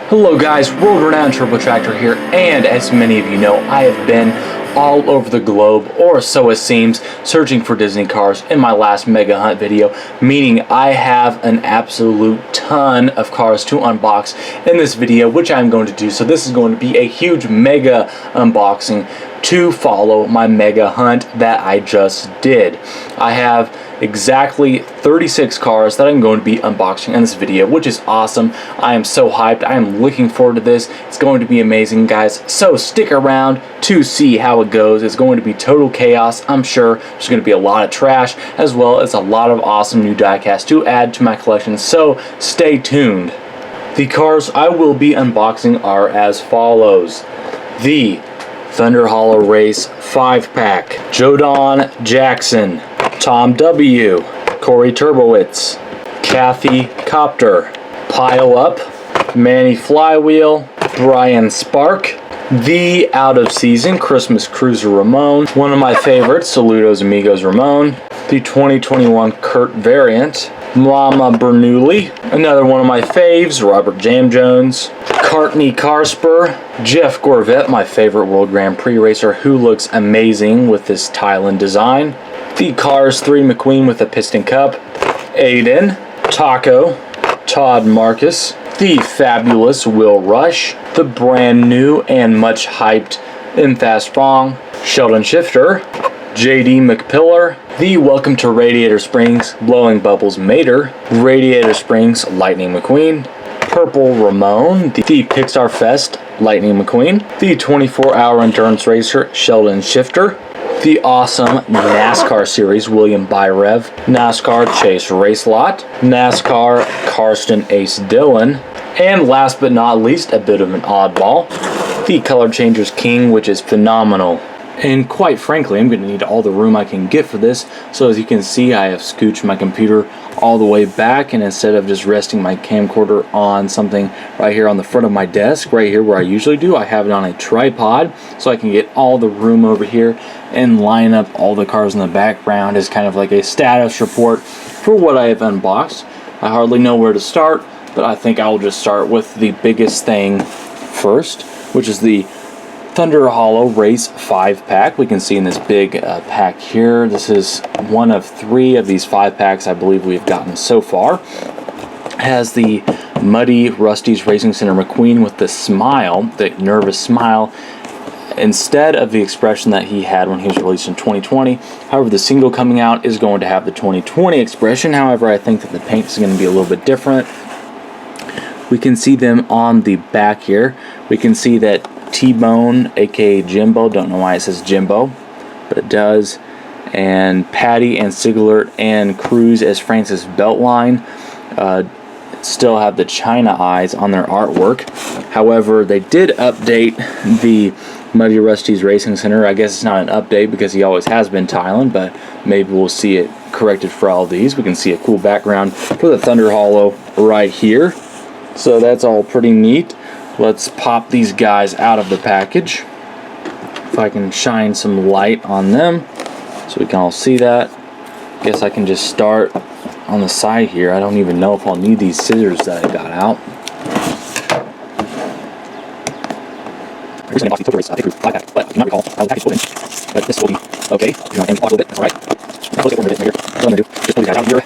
Hello guys, world-renowned Turbo Tractor here, and as many of you know, I have been all over the globe, or so it seems, searching for Disney cars in my last Mega Hunt video, meaning I have an absolute ton of cars to unbox in this video, which I'm going to do. So this is going to be a huge Mega unboxing to follow my Mega Hunt that I just did. I have exactly 36 cars that I'm going to be unboxing in this video, which is awesome. I am so hyped. I am looking forward to this. It's going to be amazing, guys. So stick around to see how it goes. It's going to be total chaos, I'm sure. There's going to be a lot of trash, as well as a lot of awesome new diecast to add to my collection, so stay tuned. The cars I will be unboxing are as follows. The Thunder Hollow Race 5-pack, Sheldon Jackson, Tom W., Kori Turbowitz, Cathy Copter, Pileup, Manny Flywheel, Brian Spark, the out-of-season Christmas Cruiser Ramone, one of my favorites, Saludos Amigos Ramone, the 2021 Kurt variant, Mama Bernoulli, another one of my faves, Robert Jamjones, Cartney Carsper, Jeff Gorvette, my favorite World Grand Prix racer who looks amazing with this Thailand design, the Cars 3 McQueen with a piston cup, Aiden, Taco, Todd Marcus, the fabulous Will Rusch, the brand new and much hyped Fast Fong, Sheldon Shifter, JD McPillar, the Welcome to Radiator Springs Blowing Bubbles Mater, Radiator Springs Lightning McQueen, Purple Ramone, the Pixar Fest Lightning McQueen, the 24-hour endurance racer Sheldon Shifter, the awesome NASCAR series William Byrev, NASCAR Chase Race Lot, NASCAR Carstin Ace Dillon, and last but not least, a bit of an oddball, the Color Changers King, which is phenomenal. And quite frankly, I'm going to need all the room I can get for this. So as you can see, I have scooched my computer all the way back, and instead of just resting my camcorder on something right here on the front of my desk, right here where I usually do, I have it on a tripod so I can get all the room over here and line up all the cars in the background as kind of like a status report for what I have unboxed. I hardly know where to start, but I think I'll just start with the biggest thing first, which is the Thunder Hollow Race 5-pack. We can see in this big pack here, this is one of 3 of these 5-packs I believe we've gotten so far. It has the muddy Rust-Eze Racing Center McQueen with the smile, the nervous smile, instead of the expression that he had when he was released in 2020. However, the single coming out is going to have the 2020 expression. However, I think that the paint is going to be a little bit different. We can see them on the back here. We can see that T-Bone, aka Jimbo, don't know why it says Jimbo, but it does, and Patty and Cigalert and Cruz as Francis Beltline still have the China eyes on their artwork. However, they did update the Muddy Rust-Eze Racing Center. I guess it's not an update because he always has been Thailand, but maybe we'll see it corrected for all these. We can see a cool background for the Thunder Hollow right here, so that's all pretty neat. Let's pop these guys out of the package. If I can shine some light on them so we can all see that. Guess I can just start on the side here. I don't even know if I'll need these scissors that I got out. I recently bought the Total Race Cruz 5-pack, but I do not recall how the package is open. But this will be okay. You're going to aim off a little bit, that's alright. Now let's get one of it here. What I'm going to do, just pull these guys out here.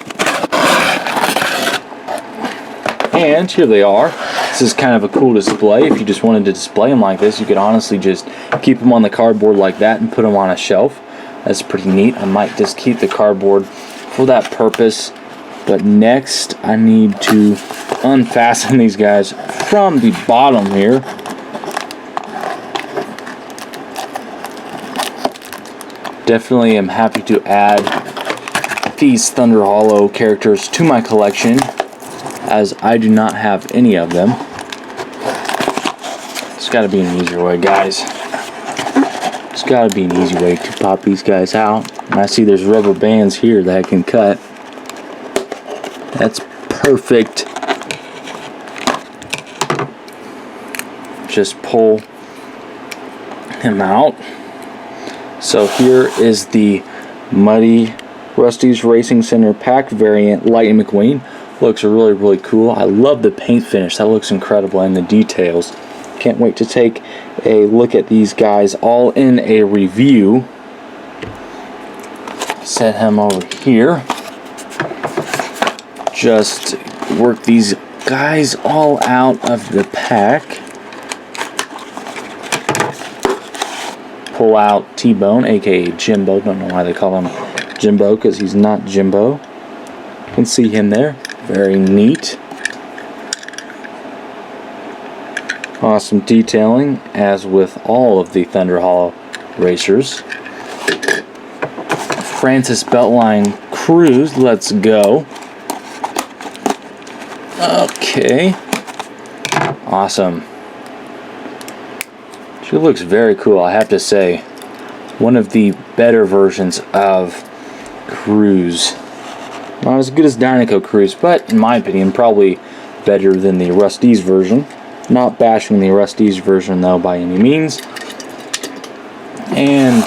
And here they are. This is kind of a cool display. If you just wanted to display them like this, you could honestly just keep them on the cardboard like that and put them on a shelf. That's pretty neat. I might just keep the cardboard for that purpose. But next, I need to unfasten these guys from the bottom here. Definitely am happy to add these Thunder Hollow characters to my collection, as I do not have any of them. It's got to be an easier way, guys. It's got to be an easy way to pop these guys out. And I see there's rubber bands here that I can cut. That's perfect. Just pull him out. So here is the Muddy Rust-Eze Racing Center pack variant Lightning McQueen. Looks really, really cool. I love the paint finish. That looks incredible, and the details. Can't wait to take a look at these guys all in a review. Set him over here. Just work these guys all out of the pack. Pull out T-Bone, aka Jimbo. Don't know why they call him Jimbo, because he's not Jimbo. You can see him there. Very neat. Awesome detailing, as with all of the Thunder Hollow racers. Francis Beltline Cruz, let's go. Okay. Awesome. She looks very cool, I have to say. One of the better versions of Cruz. Not as good as Dinoco Cruz, but in my opinion, probably better than the Rust-Eze version. Not bashing the Rust-Eze version though by any means. And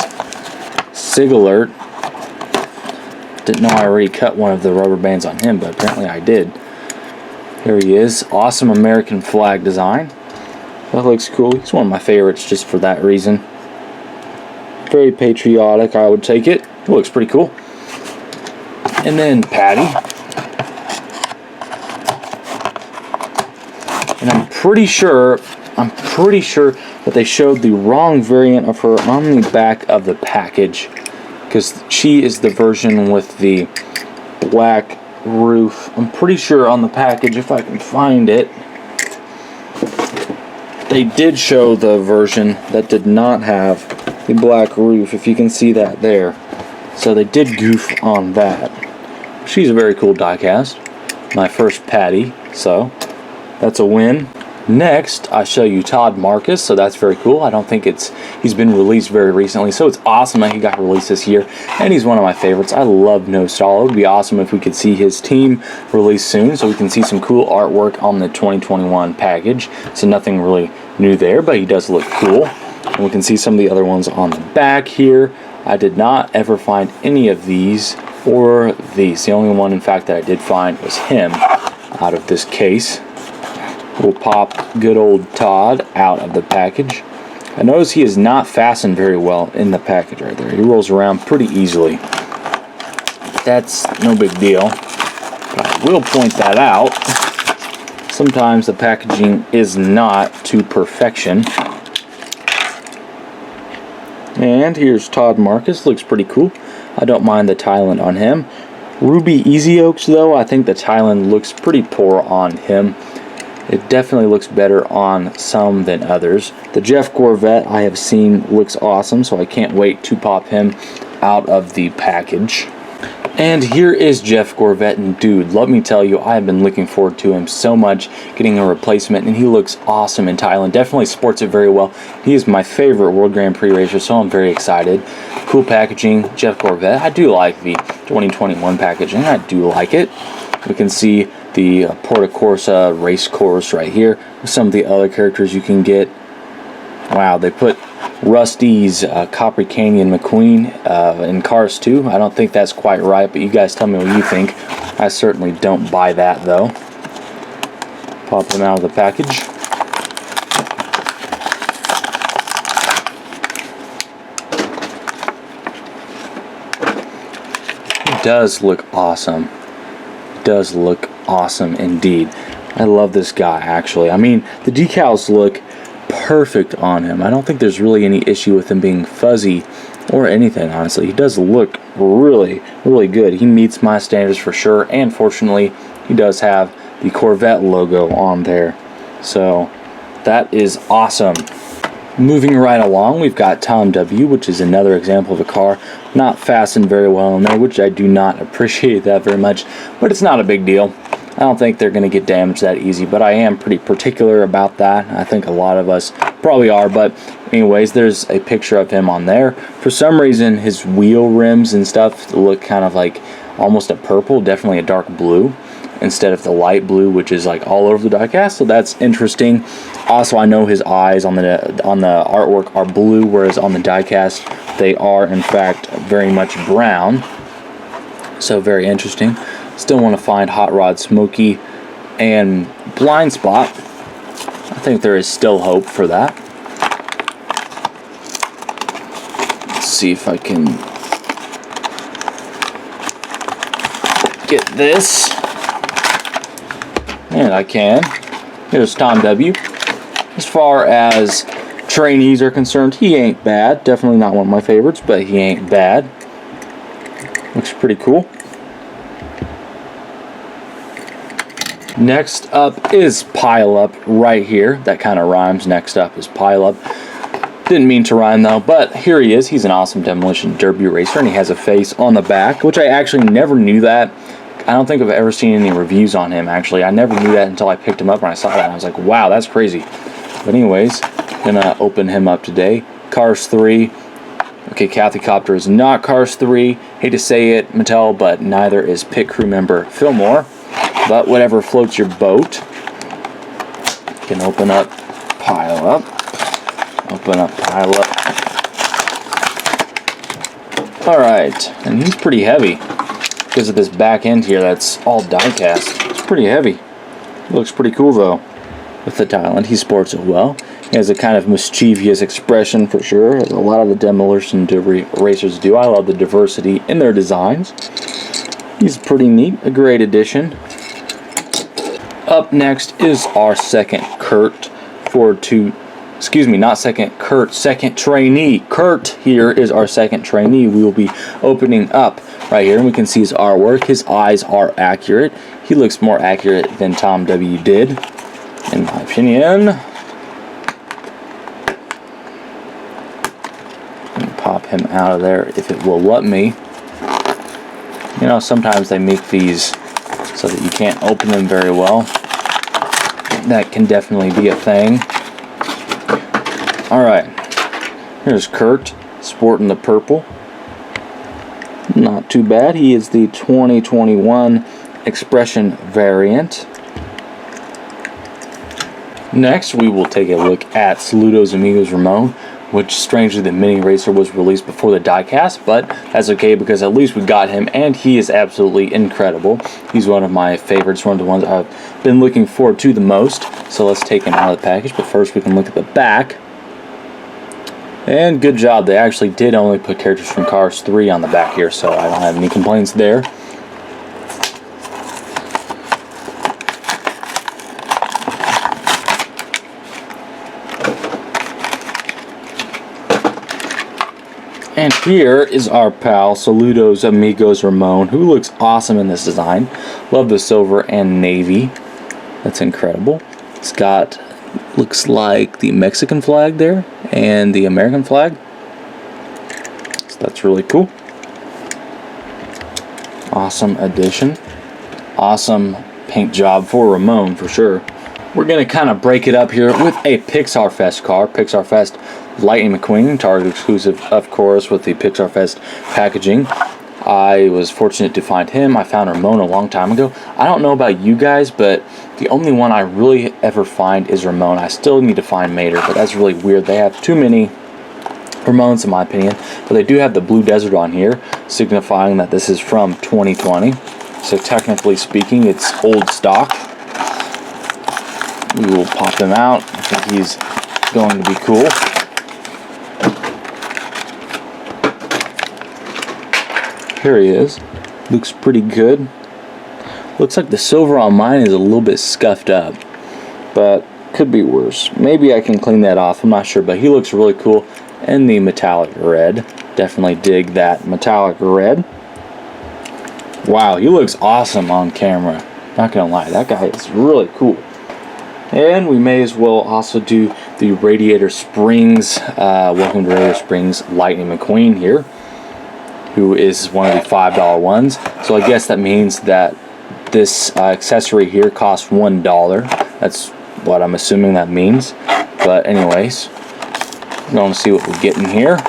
Cigalert. Didn't know I already cut one of the rubber bands on him, but apparently I did. There he is. Awesome American flag design. That looks cool. He's one of my favorites just for that reason. Very patriotic, I would take it. It looks pretty cool. And then Patty. And I'm pretty sure that they showed the wrong variant of her on the back of the package, because she is the version with the black roof. I'm pretty sure on the package, if I can find it, they did show the version that did not have the black roof, if you can see that there. So they did goof on that. She's a very cool diecast. My first Patty, so that's a win. Next, I show you Todd Marcus, so that's very cool. I don't think he's been released very recently, so it's awesome that he got released this year, and he's one of my favorites. I love No Stall. It would be awesome if we could see his team released soon, so we can see some cool artwork on the 2021 package. So nothing really new there, but he does look cool. And we can see some of the other ones on the back here. I did not ever find any of these or these. The only one, in fact, that I did find was him out of this case. We'll pop good old Todd out of the package. I notice he is not fastened very well in the package right there. He rolls around pretty easily. That's no big deal. But I will point that out. Sometimes the packaging is not to perfection. And here's Todd Marcus. Looks pretty cool. I don't mind the Thailand on him. Ruby Easy Oaks, though, I think the Thailand looks pretty poor on him. It definitely looks better on some than others. The Jeff Gorvette I have seen looks awesome, so I can't wait to pop him out of the package. And here is Jeff Gorvette, and dude, let me tell you, I have been looking forward to him so much, getting a replacement, and he looks awesome in Thailand. Definitely sports it very well. He is my favorite World Grand Prix racer, so I'm very excited. Cool packaging, Jeff Gorvette. I do like the 2021 packaging. I do like it. We can see the Porta Corsa race course right here. Some of the other characters you can get. Wow, they put Rust-Eze, Copper Canyon McQueen in Cars 2. I don't think that's quite right, but you guys tell me what you think. I certainly don't buy that, though. Pop them out of the package. It does look awesome. It does look awesome indeed. I love this guy, actually. I mean, the decals look perfect on him. I don't think there's really any issue with him being fuzzy or anything, honestly. He does look really, really good. He meets my standards for sure, and fortunately, he does have the Corvette logo on there. So, that is awesome. Moving right along, we've got Tom W., which is another example of a car not fastened very well in there, which I do not appreciate that very much, but it's not a big deal. I don't think they're going to get damaged that easy, but I am pretty particular about that. I think a lot of us probably are, but anyways, there's a picture of him on there. For some reason, his wheel rims and stuff look kind of like almost a purple, definitely a dark blue, instead of the light blue, which is like all over the diecast, so that's interesting. Also, I know his eyes on the artwork are blue, whereas on the diecast, they are, in fact, very much brown. So, very interesting. Still want to find Hot Rod Smokey and Blind Spot. I think there is still hope for that. Let's see if I can get this. And I can. Here's Tom W. As far as trainees are concerned, he ain't bad. Definitely not one of my favorites, but he ain't bad. Looks pretty cool. Next up is Pileup right here. That kind of rhymes. Next up is Pileup. Didn't mean to rhyme though, but here he is. He's an awesome demolition derby racer, and he has a face on the back, which I actually never knew that. I don't think I've ever seen any reviews on him, actually. I never knew that until I picked him up and I saw that, and I was like, wow, that's crazy. But anyways, gonna open him up today. Cars 3. Okay, Cathy Copter is not Cars 3. Hate to say it, Mattel, but neither is pit crew member Fillmore. But whatever floats your boat. Can open up Pileup. Open up Pileup. Alright, and he's pretty heavy. Because of this back end here that's all die-cast. It's pretty heavy. Looks pretty cool though. With the Thailand, he sports it well. He has a kind of mischievous expression for sure, as a lot of the demolition racers do. I love the diversity in their designs. He's pretty neat, a great addition. Up next is our second Kurt second trainee. Kurt here is our second trainee. We will be opening up right here, and we can see his artwork. His eyes are accurate. He looks more accurate than Tom W. did, in my opinion. Let me pop him out of there if it will let me. You know, sometimes they make these so that you can't open them very well. That can definitely be a thing. Alright, here's Kurt, sporting the purple. Not too bad. He is the 2021 Expression variant. Next, we will take a look at Saludos Amigos Ramone, which strangely the mini racer was released before the diecast, but that's okay because at least we got him, and he is absolutely incredible. He's one of my favorites, one of the ones I've been looking forward to the most. So let's take him out of the package, but first we can look at the back. And good job, they actually did only put characters from Cars 3 on the back here, so I don't have any complaints there. And here is our pal, Saludos Amigos Ramone, who looks awesome in this design. Love the silver and navy. That's incredible. It's got, looks like the Mexican flag there and the American flag. So that's really cool. Awesome addition. Awesome paint job for Ramone for sure. We're going to kind of break it up here with a Pixar Fest car. Pixar Fest Lightning McQueen, Target exclusive, of course, with the Pixar Fest packaging. I was fortunate to find him. I found Ramone a long time ago. I don't know about you guys, but the only one I really ever find is Ramone. I still need to find Mater, but that's really weird. They have too many Ramones in my opinion. But they do have the Blue Desert on here, signifying that this is from 2020. So technically speaking, it's old stock. We will pop him out. I think he's going to be cool. Here he is. Looks pretty good. Looks like the silver on mine is a little bit scuffed up, but could be worse. Maybe I can clean that off. I'm not sure, but he looks really cool. And the metallic red. Definitely dig that metallic red. Wow, he looks awesome on camera. Not gonna lie, that guy is really cool. And we may as well also do the Radiator Springs, welcome to Radiator Springs Lightning McQueen here, who is one of the $5 ones. So I guess that means that this accessory here costs $1. That's what I'm assuming that means. But anyways, we're going to see what we're getting here.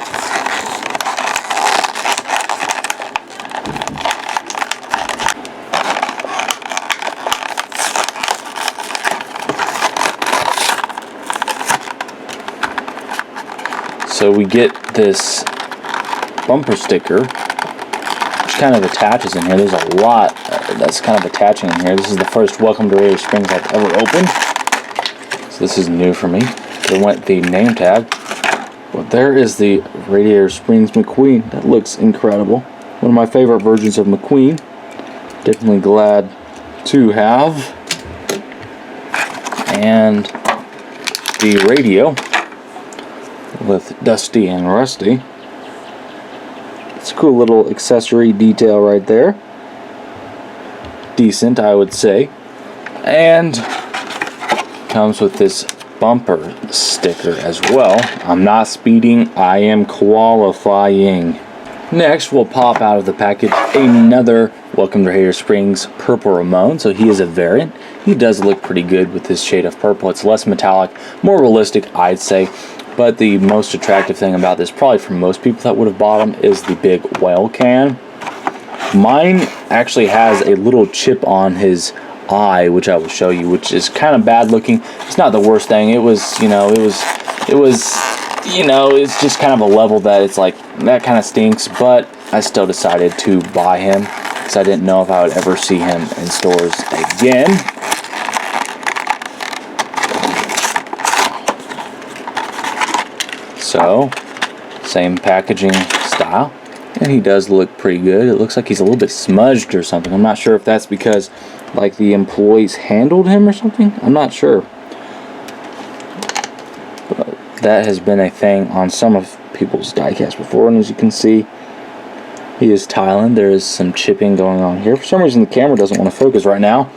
So we get this bumper sticker, which kind of attaches in here. There's a lot that's kind of attaching in here. This is the first Welcome to Radiator Springs I've ever opened. So this is new for me. They went the name tag. But there is the Radiator Springs McQueen. That looks incredible. One of my favorite versions of McQueen. Definitely glad to have. And the radio with Dusty and Rusty. It's a cool little accessory detail right there. Decent, I would say. And comes with this bumper sticker as well. I'm not speeding, I am qualifying. Next, we'll pop out of the package another Welcome to Radiator Springs Purple Ramone. So he is a variant. He does look pretty good with this shade of purple. It's less metallic, more realistic, I'd say. But the most attractive thing about this, probably for most people that would have bought them, is the big oil can. Mine actually has a little chip on his eye, which I will show you, which is kind of bad looking. It's not the worst thing. It's just kind of a level that it's like, that kind of stinks, but I still decided to buy him because I didn't know if I would ever see him in stores again. So, same packaging style, and he does look pretty good. It looks like he's a little bit smudged or something. I'm not sure if that's because like the employees handled him or something. I'm not sure. But that has been a thing on some of people's diecast before, and as you can see, he is tiling. There is some chipping going on here. For some reason the camera doesn't want to focus right now,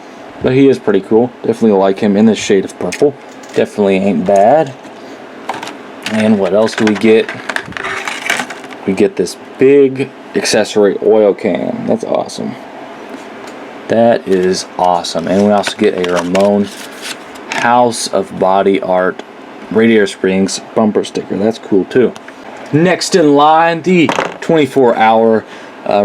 but he is pretty cool. Definitely like him in this shade of purple. Definitely ain't bad. And what else do we get? We get this big accessory oil can. That's awesome. That is awesome. And we also get a Ramone House of Body Art Radiator Springs bumper sticker. That's cool too. Next in line, the 24-hour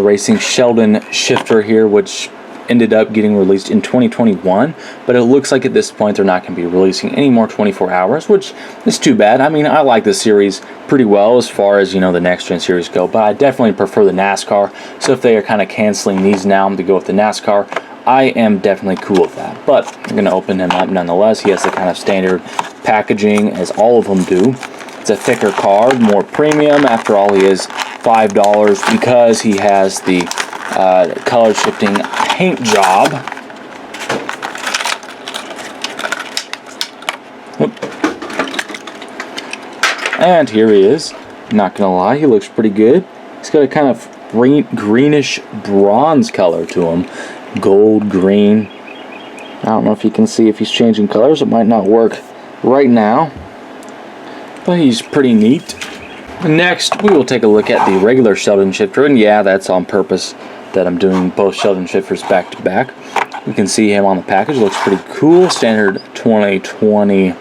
racing Sheldon Shifter here, which ended up getting released in 2021, but it looks like at this point they're not going to be releasing any more 24 hours, which is too bad. I mean, I like the series pretty well as far as, you know, the next gen series go, but I definitely prefer the NASCAR. So if they are kind of canceling these now to go with the NASCAR, I am definitely cool with that. But I'm going to open him up nonetheless. He has the kind of standard packaging as all of them do. It's a thicker card, more premium. After all, he is $5 because he has the color shifting paint job. And here he is. Not gonna lie, he looks pretty good. He's got a kind of greenish bronze color to him. Gold, green. I don't know if you can see if he's changing colors. It might not work right now, but he's pretty neat. Next, we will take a look at the regular Sheldon Shifter, and yeah, that's on purpose that I'm doing both Sheldon Shifters back to back. You can see him on the package. Looks pretty cool. Standard 2021.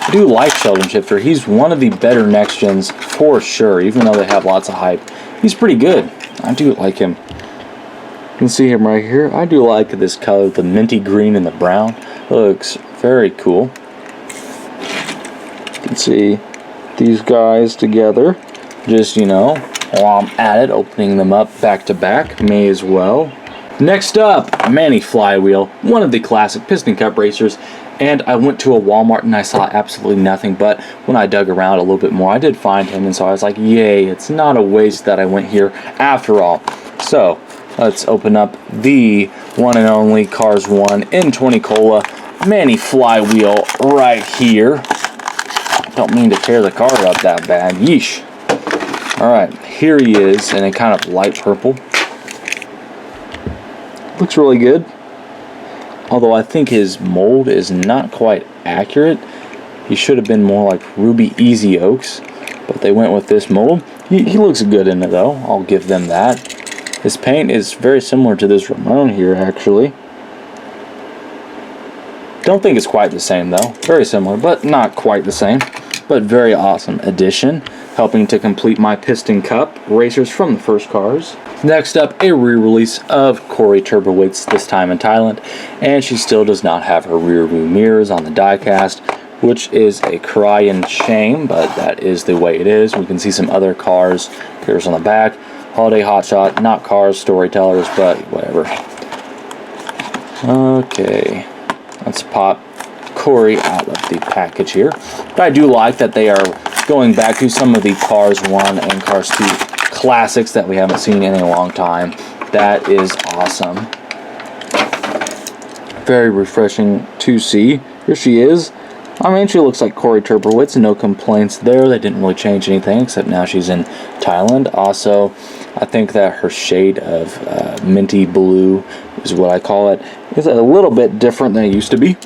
I do like Sheldon Shifter. He's one of the better next gens for sure, even though they have lots of hype. He's pretty good. I do like him. You can see him right here. I do like this color, the minty green and the brown. Looks very cool. You can see these guys together. Just, you know, while I'm at it, opening them up back to back. May as well. Next up, Manny Flywheel, one of the classic Piston Cup racers. And I went to a Walmart and I saw absolutely nothing, but when I dug around a little bit more, I did find him, and so I was like, yay, it's not a waste that I went here after all. So, let's open up the one and only Cars 1 in 20 Cola Manny Flywheel right here. Don't mean to tear the car up that bad. Yeesh. Alright, here he is in a kind of light purple. Looks really good. Although I think his mold is not quite accurate. He should have been more like Ruby Easy Oaks, but they went with this mold. He looks good in it though, I'll give them that. His paint is very similar to this Ramone here actually. Don't think it's quite the same though. Very similar, but not quite the same. But very awesome addition, helping to complete my Piston Cup racers from the first cars. Next up, a re-release of Kori Turbowitz, this time in Thailand, and she still does not have her rear view mirrors on the diecast. which is a crying shame, but that is the way it is. We can see some other cars. Here's on the back. Holiday Hotshot, not Cars Storytellers, but whatever. Okay, let's pop Kori out of the package here. But I do like that they are going back to some of the Cars 1 and Cars 2 classics that we haven't seen in a long time. That is awesome. Very refreshing to see. Here she is. I mean, she looks like Kori Turbowitz. No complaints there. They didn't really change anything, except now she's in Thailand. Also, I think that her shade of minty blue is what I call it. It's a little bit different than it used to be.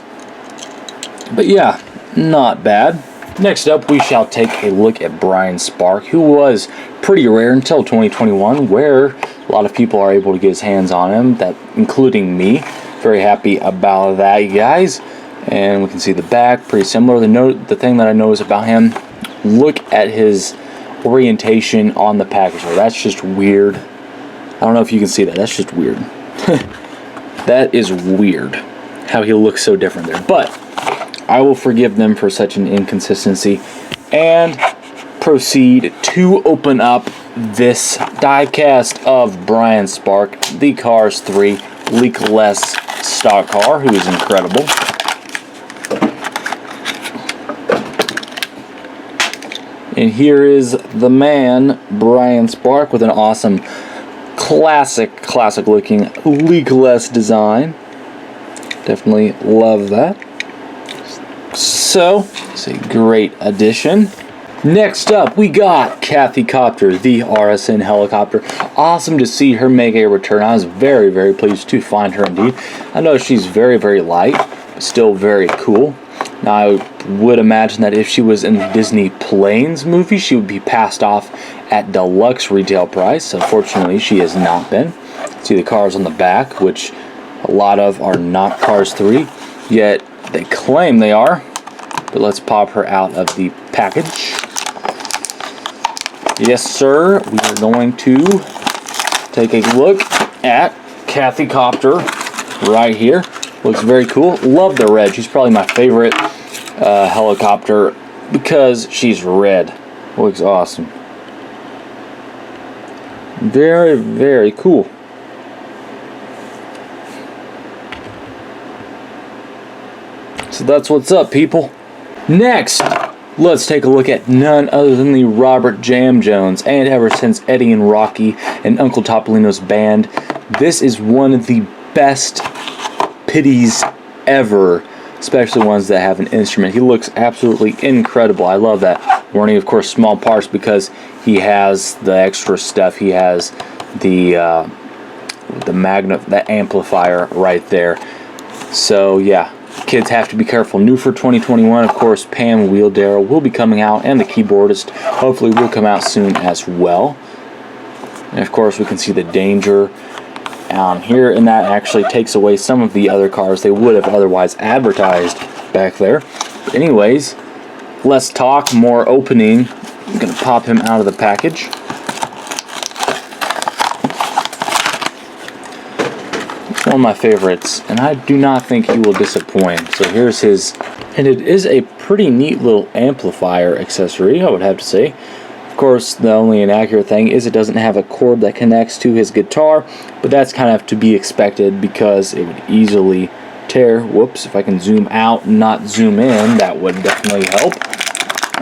But yeah, not bad. Next up, we shall take a look at Brian Spark, who was pretty rare until 2021, where a lot of people are able to get his hands on him, that including me. Very happy about that, you guys. And we can see the back, pretty similar. The thing that I notice about him, look at his orientation on the package. That's just weird. I don't know if you can see that. That's just weird. That is weird, how he looks so different there. But I will forgive them for such an inconsistency and proceed to open up this diecast of Brian Spark, the Cars 3 leak-less stock car, who is incredible. And here is the man, Brian Spark, with an awesome classic looking leak-less design. Definitely love that. So, it's a great addition. Next up, we got Cathy Copter, the RSN helicopter. Awesome to see her make a return. I was very pleased to find her indeed. I know she's very light, but still very cool. Now, I would imagine that if she was in the Disney Planes movie, she would be passed off at deluxe retail price. Unfortunately, she has not been. See the cars on the back, which a lot of are not Cars 3, yet they claim they are. But let's pop her out of the package. Yes, sir. We are going to take a look at Cathy Copter right here. Looks very cool. Love the red. She's probably my favorite helicopter because she's red. Looks awesome. Very cool. So that's what's up, people. Next, let's take a look at none other than the Robert Jamjones. And ever since Eddie and Rocky and Uncle Topolino's band, this is one of the best pitties ever, especially ones that have an instrument. He looks absolutely incredible. I love that. Warning, of course, small parts because he has the extra stuff. He has the amplifier right there. So yeah, kids have to be careful. New for 2021, of course, Pam Wheeldare will be coming out, and the keyboardist hopefully will come out soon as well. And of course, we can see the Danger here, and that actually takes away some of the other cars they would have otherwise advertised back there. But anyways, less talk, more opening. I'm going to pop him out of the package. It's one of my favorites, and I do not think he will disappoint. So here's his, and it is a pretty neat little amplifier accessory, I would have to say. Of course, the only inaccurate thing is it doesn't have a cord that connects to his guitar, but that's kind of to be expected because it would easily tear. Whoops, if I can zoom out and not zoom in, that would definitely help.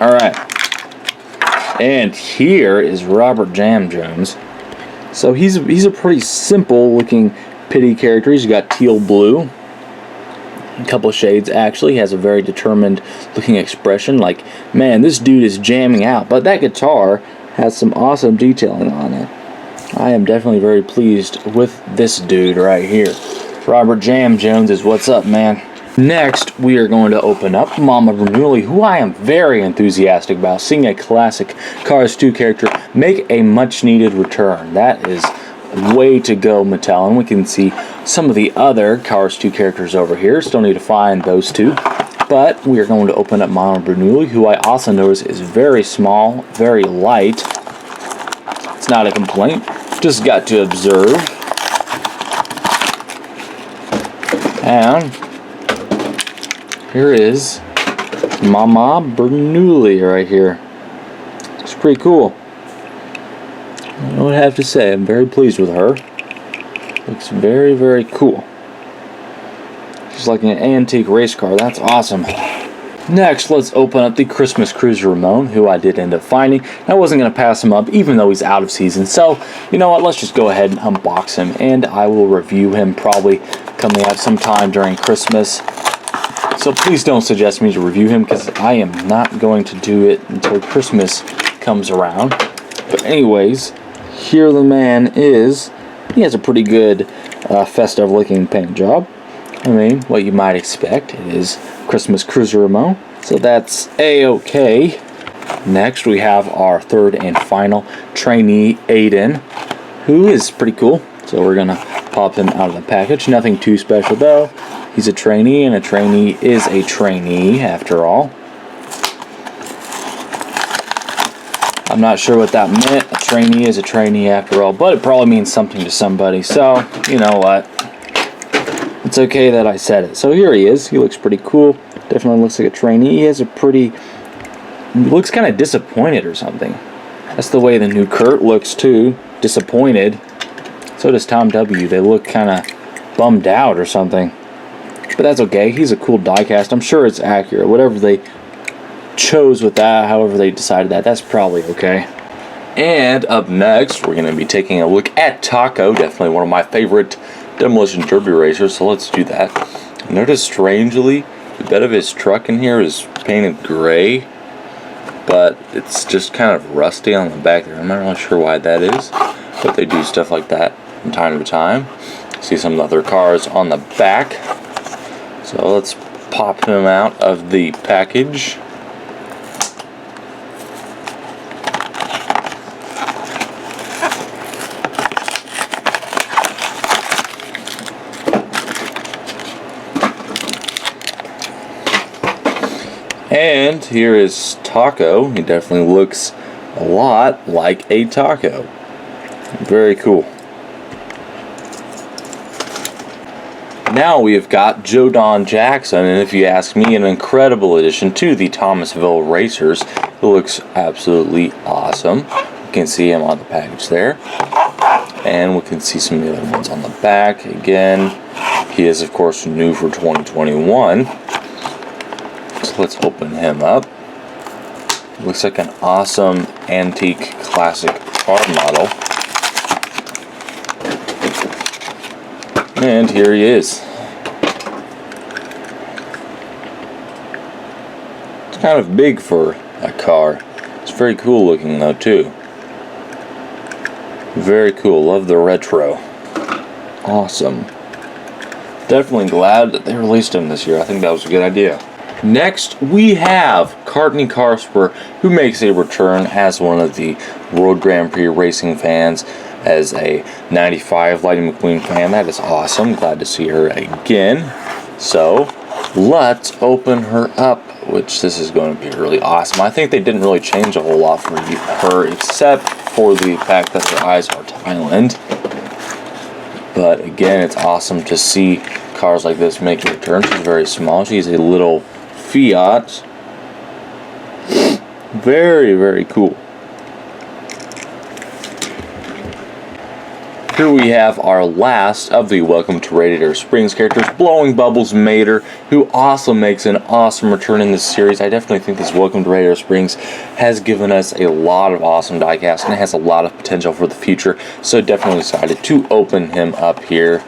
Alright. And here is Robert Jamjones. So he's a pretty simple looking pitty character. He's got teal blue. A couple of shades actually. He has a very determined looking expression, like, man, this dude is jamming out. But that guitar has some awesome detailing on it. I am definitely very pleased with this dude right here. Robert Jamjones is what's up, man. Next, we are going to open up Mama Bernoulli, who I am very enthusiastic about. Seeing a classic Cars 2 character make a much needed return. That is way to go, Mattel. And we can see some of the other Cars 2 characters over here. Still need to find those two. But we are going to open up Mama Bernoulli, who I also notice is very small, very light. It's not a complaint. Just got to observe. And here is Mama Bernoulli right here. It's pretty cool. I would have to say, I'm very pleased with her. Looks very, very cool. She's like an antique race car. That's awesome. Next, let's open up the Christmas Cruiser Ramone, who I did end up finding. I wasn't going to pass him up, even though he's out of season. So, you know what? Let's just go ahead and unbox him, and I will review him probably coming out sometime during Christmas. So please don't suggest me to review him, because I am not going to do it until Christmas comes around. But anyways, here the man is. He has a pretty good festive-looking paint job. I mean, what you might expect. It is Christmas Cruiser Ramone, so that's A-okay. Next, we have our third and final Trainee Aiden, who is pretty cool. So we're gonna pop him out of the package. Nothing too special though. He's a trainee, and a trainee is a trainee after all. I'm not sure what that meant. A trainee is a trainee after all, but it probably means something to somebody. So, you know what? It's okay that I said it. So here he is. He looks pretty cool. Definitely looks like a trainee. He has a pretty... He looks kind of disappointed or something. That's the way the new Kurt looks too. Disappointed. So does Tom W. They look kind of bummed out or something. But that's okay. He's a cool diecast. I'm sure it's accurate. Whatever they chose with that, however they decided that, that's probably okay. And up next, we're going to be taking a look at Taco. Definitely one of my favorite demolition derby racers, so let's do that. Notice strangely, the bed of his truck in here is painted gray, but it's just kind of rusty on the back there. I'm not really sure why that is, but they do stuff like that from time to time. See some other cars on the back. So let's pop him out of the package. And here is Taco. He definitely looks a lot like a taco. Very cool. Now we have got Jodon Jackson, and if you ask me, an incredible addition to the Thomasville Racers. It looks absolutely awesome. You can see him on the package there. And we can see some of the other ones on the back. Again, he is of course new for 2021. So let's open him up. Looks like an awesome antique classic car model. And here he is. It's kind of big for a car. It's very cool looking though too. Very cool. Love the retro. Awesome. Definitely glad that they released him this year. I think that was a good idea. Next, we have Cartney Carsper, who makes a return as one of the World Grand Prix racing fans, as a 95 Lightning McQueen fan. That is awesome. Glad to see her again. So, let's open her up, which this is going to be really awesome. I think they didn't really change a whole lot for her, except for the fact that her eyes are Thailand. But again, it's awesome to see cars like this make a return. She's very small. She's a little Fiat. Very, very cool. Here we have our last of the Welcome to Radiator Springs characters, Blowing Bubbles Mater, who also makes an awesome return in this series. I definitely think this Welcome to Radiator Springs has given us a lot of awesome diecast, and it has a lot of potential for the future, so definitely decided to open him up here.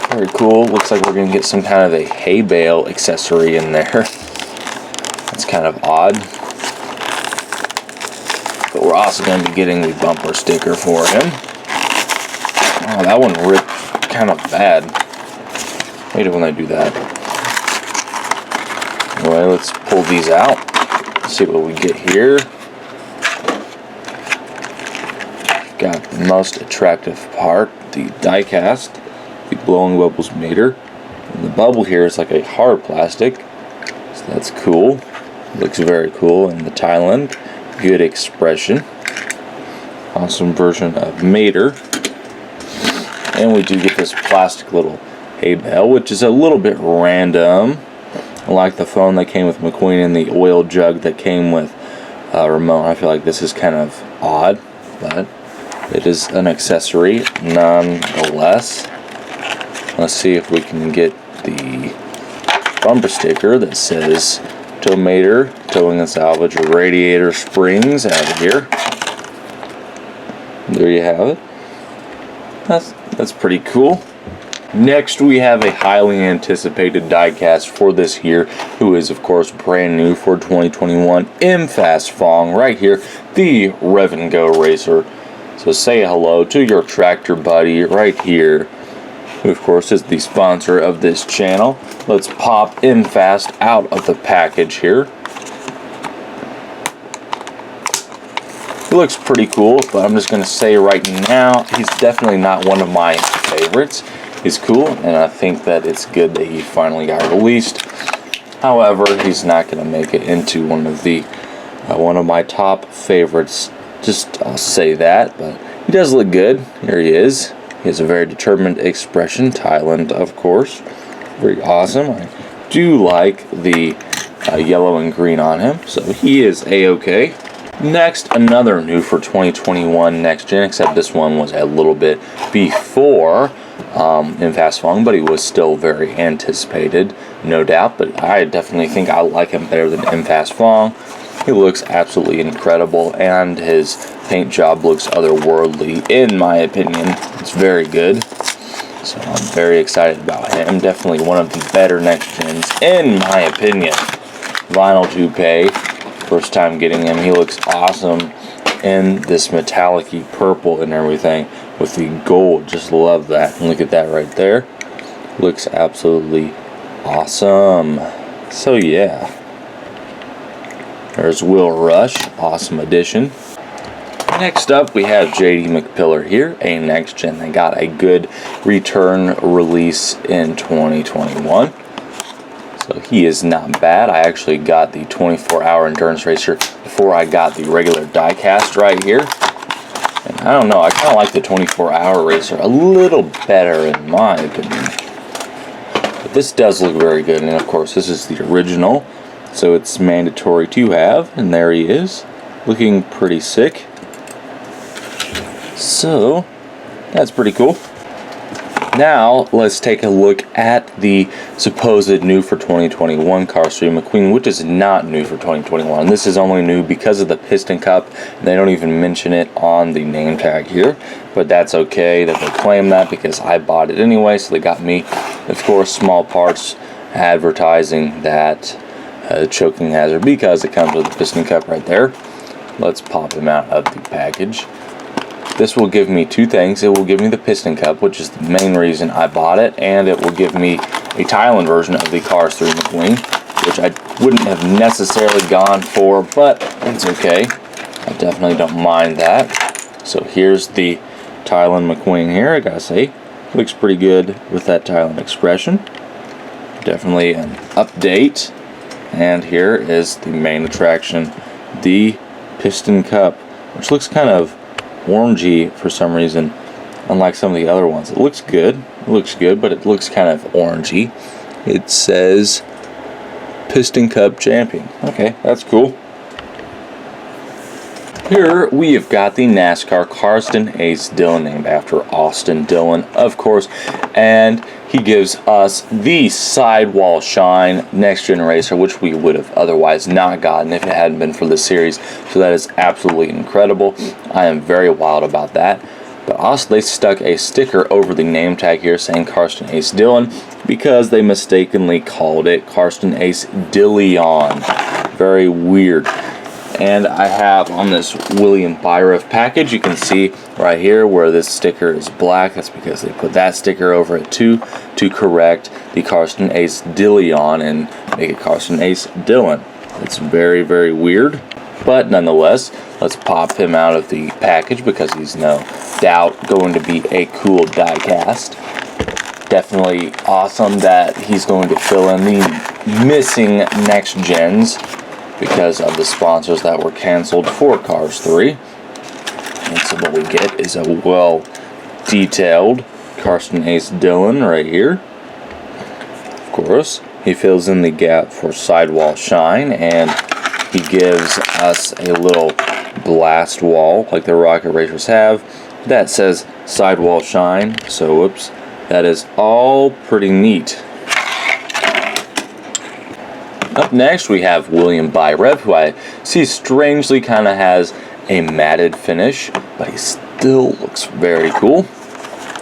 Very cool. Looks like we're going to get some kind of a hay bale accessory in there. That's kind of odd. But we're also going to be getting the bumper sticker for him. Oh, that one ripped kind of bad. I hate it when I do that. Anyway, let's pull these out. Let's see what we get here. Got the most attractive part, the diecast. The Blowing Bubbles Mater. And the bubble here is like a hard plastic, so that's cool. Looks very cool in the Thailand. Good expression. Awesome version of Mater. And we do get this plastic little a bell, which is a little bit random. I like the phone that came with McQueen and the oil jug that came with Ramone. I feel like this is kind of odd, but it is an accessory nonetheless. Let's see if we can get the bumper sticker that says Towmater, Towing and Salvage Radiator Springs out of here. There you have it. That's pretty cool. Next, we have a highly anticipated diecast for this year, who is, of course, brand new for 2021 in Fast Fong, right here, the Rev and Go Racer. So say hello to your tractor buddy right here, who, of course, is the sponsor of this channel. Let's pop MFast out of the package here. He looks pretty cool, but I'm just going to say right now, he's definitely not one of my favorites. He's cool, and I think that it's good that he finally got released. However, he's not going to make it into one of my top favorites. Just, I'll say that, but he does look good. Here he is. He has a very determined expression. Thailand, of course. Very awesome. I do like the yellow and green on him, so he is A-okay. Next, another new for 2021 next gen, except this one was a little bit before in Fast Fong, but he was still very anticipated, no doubt. But I definitely think I like him better than in Fast Fong. He looks absolutely incredible, and his paint job looks otherworldly, in my opinion. It's very good. So I'm very excited about him. Definitely one of the better next gens, in my opinion. Vinyl toupee. First time getting him. He looks awesome in this metallic-y purple and everything with the gold. Just love that. And look at that right there. Looks absolutely awesome. So yeah. There's Will Rusch. Awesome addition. Next up, we have JD McPillar here, a next gen that got a good return release in 2021. So he is not bad. I actually got the 24-hour endurance racer before I got the regular diecast right here. And I don't know, I kind of like the 24-hour racer a little better in my opinion. But this does look very good, and of course this is the original, so it's mandatory to have. And there he is, looking pretty sick. So that's pretty cool. Now, let's take a look at the supposed new for 2021 Carson Mcqueen, which is not new for 2021. This is only new because of the Piston Cup, and they don't even mention it on the name tag here. But that's okay that they claim that, because I bought it anyway, so they got me, of course, small parts advertising that choking hazard, because it comes with the Piston Cup right there. Let's pop him out of the package. This will give me two things. It will give me the Piston Cup, which is the main reason I bought it, and it will give me a Thailand version of the Cars 3 McQueen, which I wouldn't have necessarily gone for, but it's okay. I definitely don't mind that. So here's the Thailand McQueen here, I gotta say. Looks pretty good with that Thailand expression. Definitely an update. And here is the main attraction, the Piston Cup, which looks kind of orangey for some reason, unlike some of the other ones. It looks good, but it looks kind of orangey. It says Piston Cup Champion. Okay, that's cool. Here we have got the NASCAR Carstin Ace Dillon, named after Austin Dillon, of course, and he gives us the Sidewall Shine Next Gen Racer, which we would have otherwise not gotten if it hadn't been for this series. So that is absolutely incredible. I am very wild about that. But also they stuck a sticker over the name tag here saying Carstin Ace Dillon, because they mistakenly called it Carstin Ace Dillion. Very weird. And I have on this William Byrev package, you can see right here where this sticker is black. That's because they put that sticker over it too, to correct the Carstin Ace Dillion and make it Carstin Ace Dillon. It's very, very weird. But nonetheless, let's pop him out of the package, because he's no doubt going to be a cool diecast. Definitely awesome that he's going to fill in the missing next gens, because of the sponsors that were canceled for Cars 3. And so what we get is a well-detailed Carstin Ace Dillon right here. course, he fills in the gap for sidewall shine, and he gives us a little blast wall like the rocket racers have that says sidewall shine. So whoops, that is all pretty neat. Up next we have William Byrev, who I see strangely kind of has a matted finish, but he still looks very cool.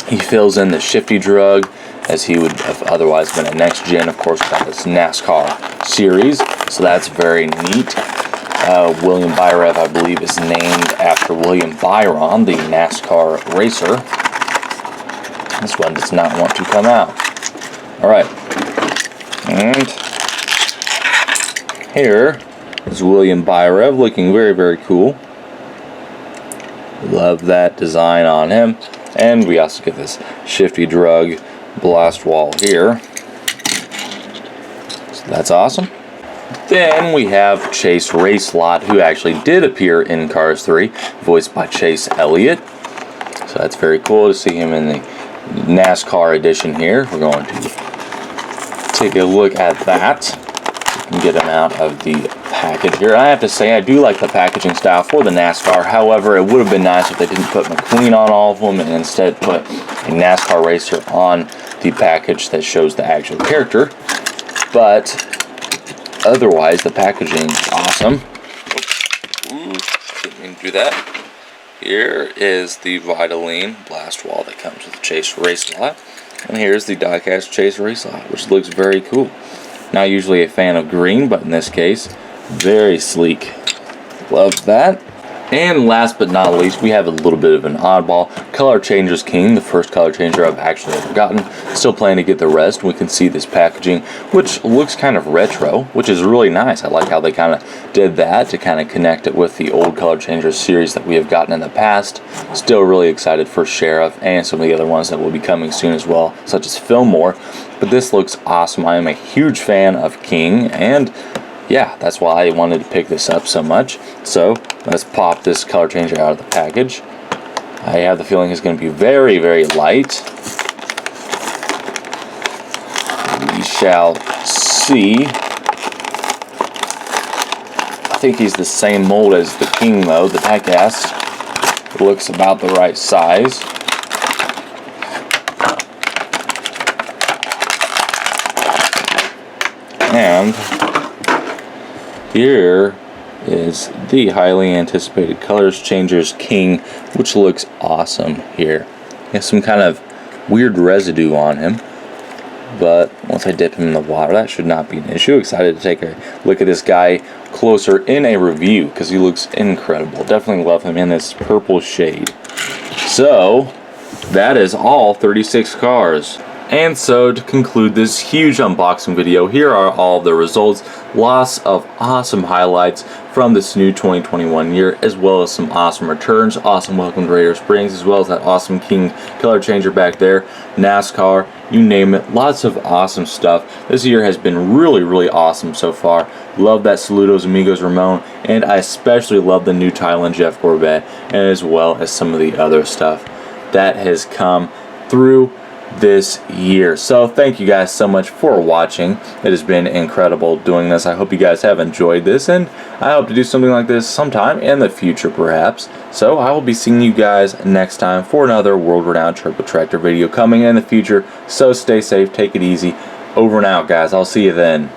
He fills in the shifty drug as he would have otherwise been a next gen. Of course, got this NASCAR series, so that's very neat. William Byrev, I believe, is named after William Byron, the NASCAR racer. This one does not want to come out. Alright. And here is William Byrev, looking very, very cool. Love that design on him. And we also get this shifty drug blast wall here. So that's awesome. Then we have Chase Racelot, who actually did appear in Cars 3, voiced by Chase Elliott. So that's very cool to see him in the NASCAR edition here. We're going to take a look at that. We can get him out of the package here. I have to say, I do like the packaging style for the NASCAR. However, it would have been nice if they didn't put McQueen on all of them and instead put a NASCAR racer on the package that shows the actual character. But otherwise, the packaging is awesome. Didn't mean to do that. Here is the Vitaline blast wall that comes with Chase Racelot. And here's the Diecast Chase Racelot, which looks very cool. Not usually a fan of green, but in this case, very sleek. Love that. And last but not least, we have a little bit of an oddball. Color Changers King, the first color changer I've actually ever gotten. Still planning to get the rest. We can see this packaging, which looks kind of retro, which is really nice. I like how they kind of did that to kind of connect it with the old Color Changers series that we have gotten in the past. Still really excited for Sheriff and some of the other ones that will be coming soon as well, such as Fillmore. But this looks awesome. I am a huge fan of King, and yeah, that's why I wanted to pick this up so much. So let's pop this color changer out of the package. I have the feeling it's going to be very, very light. We shall see. I think he's the same mold as the King though, the Diecast. It looks about the right size. And here is the highly anticipated Colors Changers King, which looks awesome here. He has some kind of weird residue on him, but once I dip him in the water, that should not be an issue. Excited to take a look at this guy closer in a review because he looks incredible. Definitely love him in this purple shade. So that is all 36 cars. And so to conclude this huge unboxing video, here are all the results. Lots of awesome highlights from this new 2021 year, as well as some awesome returns. Awesome welcome to Radiator Springs, as well as that awesome King color changer back there. NASCAR, you name it. Lots of awesome stuff. This year has been really, really awesome so far. Love that Saludos, Amigos, Ramone, and I especially love the new Thailand Jeff Gorvette, and as well as some of the other stuff that has come through this year. So thank you guys so much for watching. It has been incredible doing this. I hope you guys have enjoyed this, and I hope to do something like this sometime in the future perhaps. So I will be seeing you guys next time for another world-renowned turbo tractor video coming in the future. So stay safe, take it easy. Over and out, guys. I'll see you then.